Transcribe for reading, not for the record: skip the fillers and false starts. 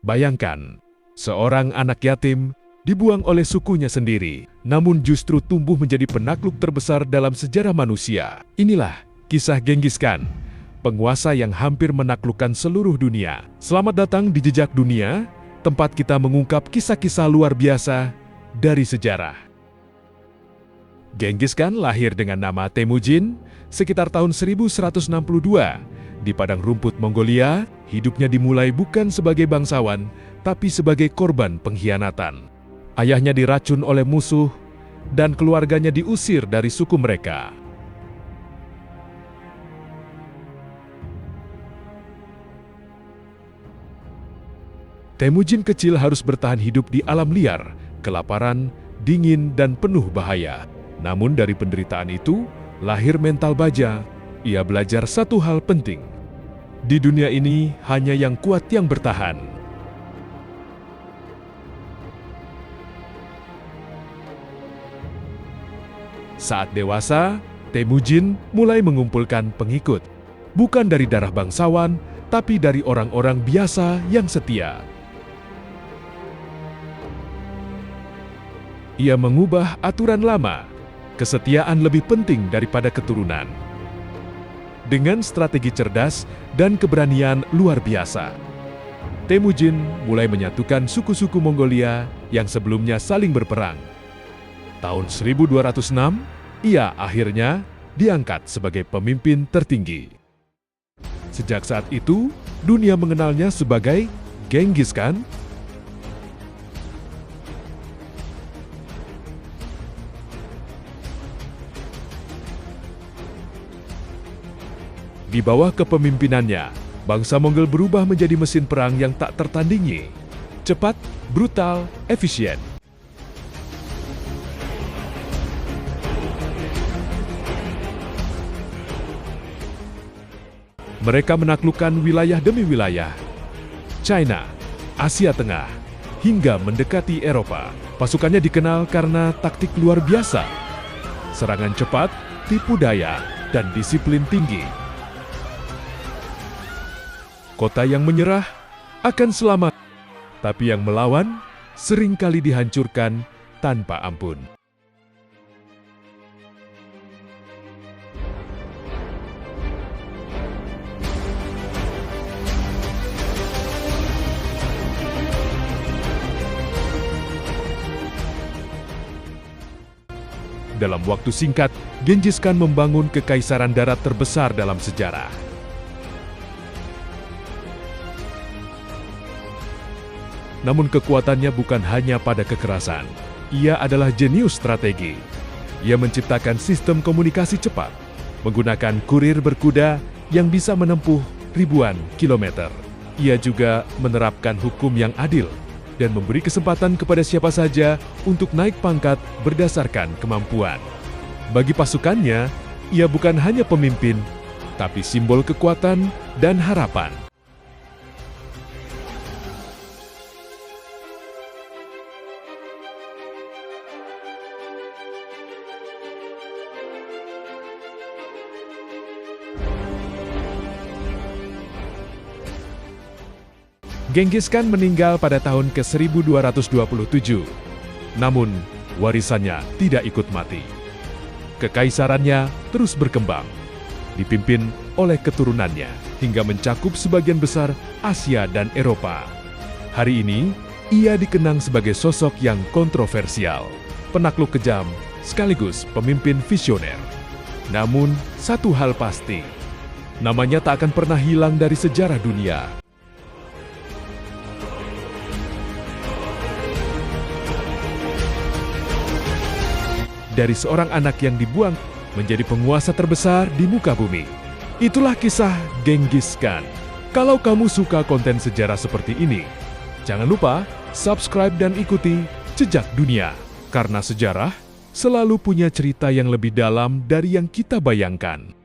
Bayangkan, seorang anak yatim dibuang oleh sukunya sendiri, namun justru tumbuh menjadi penakluk terbesar dalam sejarah manusia. Inilah kisah Genghis Khan, penguasa yang hampir menaklukkan seluruh dunia. Selamat datang di Jejak Dunia, tempat kita mengungkap kisah-kisah luar biasa dari sejarah. Genghis Khan lahir dengan nama Temujin sekitar tahun 1162 di padang rumput Mongolia. Hidupnya dimulai bukan sebagai bangsawan, tapi sebagai korban pengkhianatan. Ayahnya diracun oleh musuh dan keluarganya diusir dari suku mereka. Temujin kecil harus bertahan hidup di alam liar, kelaparan, dingin, dan penuh bahaya. Namun dari penderitaan itu, lahir mental baja. Ia belajar satu hal penting. Di dunia ini, hanya yang kuat yang bertahan. Saat dewasa, Temujin mulai mengumpulkan pengikut. Bukan dari darah bangsawan, tapi dari orang-orang biasa yang setia. Ia mengubah aturan lama. Kesetiaan lebih penting daripada keturunan. Dengan strategi cerdas dan keberanian luar biasa, Temujin mulai menyatukan suku-suku Mongolia yang sebelumnya saling berperang. Tahun 1206, ia akhirnya diangkat sebagai pemimpin tertinggi. Sejak saat itu, dunia mengenalnya sebagai Genghis Khan. Di bawah kepemimpinannya, bangsa Mongol berubah menjadi mesin perang yang tak tertandingi. Cepat, brutal, efisien. Mereka menaklukkan wilayah demi wilayah. China, Asia Tengah, hingga mendekati Eropa. Pasukannya dikenal karena taktik luar biasa. Serangan cepat, tipu daya, dan disiplin tinggi. Kota yang menyerah akan selamat, tapi yang melawan seringkali dihancurkan tanpa ampun. Dalam waktu singkat, Genghis Khan membangun kekaisaran darat terbesar dalam sejarah. Namun kekuatannya bukan hanya pada kekerasan. Ia adalah jenius strategi. Ia menciptakan sistem komunikasi cepat, menggunakan kurir berkuda yang bisa menempuh ribuan kilometer. Ia juga menerapkan hukum yang adil dan memberi kesempatan kepada siapa saja untuk naik pangkat berdasarkan kemampuan. Bagi pasukannya, ia bukan hanya pemimpin, tapi simbol kekuatan dan harapan. Genghis Khan meninggal pada tahun ke-1227. Namun, warisannya tidak ikut mati. Kekaisarannya terus berkembang, dipimpin oleh keturunannya, hingga mencakup sebagian besar Asia dan Eropa. Hari ini, ia dikenang sebagai sosok yang kontroversial, penakluk kejam, sekaligus pemimpin visioner. Namun, satu hal pasti, namanya tak akan pernah hilang dari sejarah dunia. Dari seorang anak yang dibuang menjadi penguasa terbesar di muka bumi. Itulah kisah Genghis Khan. Kalau kamu suka konten sejarah seperti ini, jangan lupa subscribe dan ikuti Jejak Dunia. Karena sejarah selalu punya cerita yang lebih dalam dari yang kita bayangkan.